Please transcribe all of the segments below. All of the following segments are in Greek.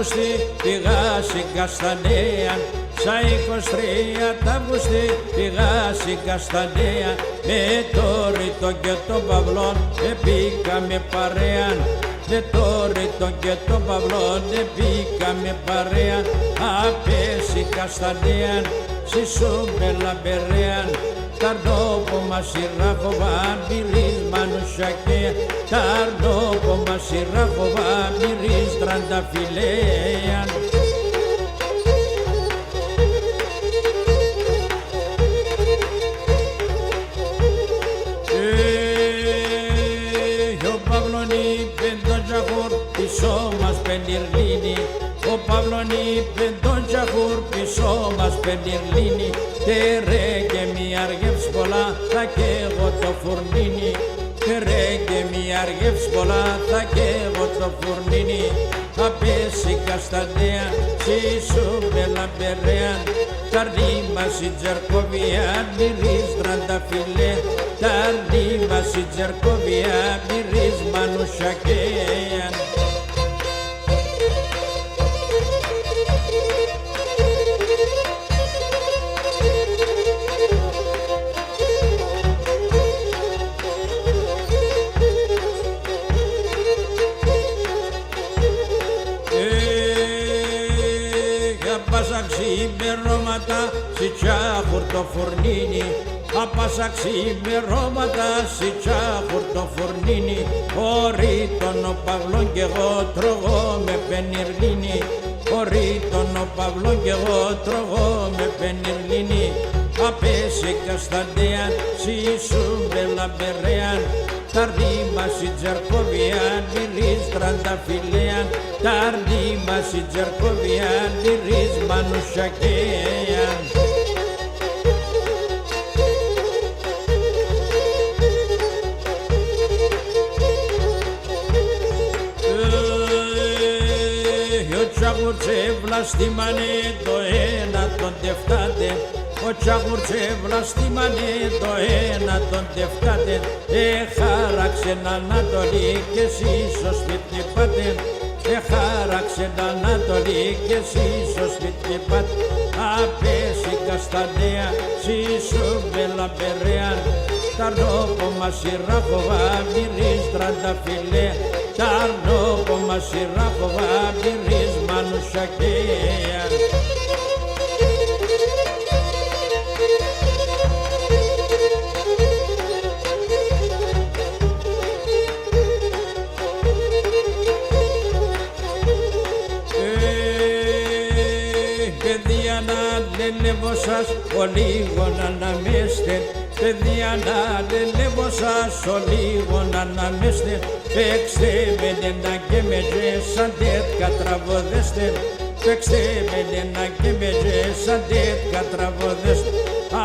Αύγουστη πήγα στην Καστανέα, στα 23 τ' Αύγουστη πήγα στην Καστανέα, με το Ρητό και τον Παυλόν επήκαμε παρέα. Με το Ρητό και τον Παυλόν επήκαμε παρέα. Απέσει Καστανέα, στη Σούμπελα Μπερέα, Ταρνόπο Μασιράχοβα, μπυρίζ Μανουσακέα, Ταρνόπο Μασιράχοβα, μπυρίζ Τρανταφυλέα. Ο Παύλον είπε τον Τζαχούρ, πίσω μας πενιρλίνη. Ο Παύλον είπε τον Τζαχούρ, πίσω μας πενιρλίνη. Τερέ και μη αργεύς πολλά, θα καίγω το φουρνίνι. Τερέ και μη αργεύς πολλά, θα καίγω το φουρνίνι. Θα πέσει Καστανέα, σίσου με λαμπερέα. Ταρνή μας η Τζερκοβία, μυρίζ Τρανταφυλέ. Ταρνή μας η Τζερκοβία, μυρίζ Μανουσακέα. Ξημερώματα σι τσάχουρ το φουρνίνι, απάσα ξημερώματα σι τσάχουρ το φουρνίνι. Ο Ρήτον ο Παυλόν κι εγώ τρώγω με πενιρλίνι. Ο Ρήτον ο Παυλόν κι εγώ τρώγω με πενιρλίνι. Απέσει Καστανέα, σι Σούμπελα Μπερέα. Ταρνή μας η Τζερκοβία, μυρίζ Τρανταφυλέα. Ταρνή μας η Τζερκοβία, μυρίζ Μανουσακέα. Ο Τσάχουρ τσεβλαστήμανε το ένα τον τεφτάτε. Ο Τσάχουρ τσεβλαστήμανε το ένα τον τεφτάτε. Χάραξε Ανατολή κι εσείς στο σπίτι πάτε. Χάραξε Ανατολή κι εσείς στο σπίτι πάτε. Απέσει Καστανέα, σι Σούμπελα Μπερέα. Ταρνόπο Μασιράχοβα, μυρίζ Τρανταφυλέ. Ταρνόπο Μασιράχοβα, μυρίζ Μανουσακέα. Παιδιά να λελεύω σας, ο λίγο να αναμέστε. Παιδιά να λελεύω σας, ο λίγο να αναμέστε. Παίξτε με ένα και με σαν τέτοια τραβοδέστε. Παίξτε με ένα και με σαν τέτοια τραβοδέστε.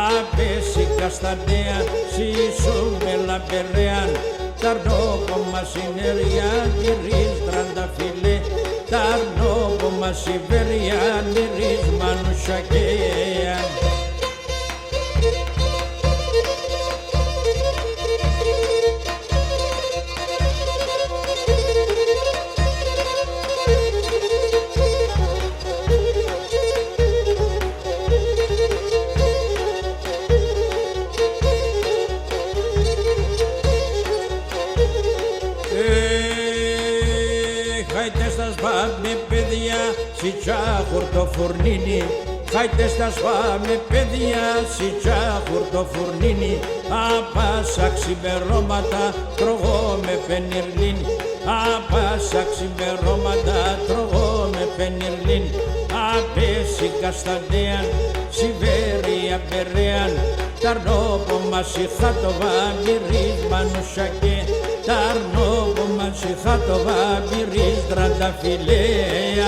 Απέσει Καστανέα, σι Σούμπελα Μπερέα. Ταρνόπο Μασινέρια, μυρίζ Τρανταφυλέ. Ταρνόπο Μασιβέρια, μυρίζ Μανουσακέα. Χάιτε στα σφάμε παιδιά, σι τσάχουρ το φουρνίνι. Χάιτε στα σφάμε παιδιά, σι τσάχουρ το φουρνίνι. Απάσα ξημερώματα τρώγω με πενιρλίνι. Απάσα ξημερώματα τρώγω με πενιρλίνι. Απέσει Καστανέα, Σιβέρια Μπερέα. Ταρνόπο Μασιχάτοβα, μυρίζ Μανουσακέα. Ταρνόπο Μασιχάτοβα, μυρίζ Τρανταφυλέα.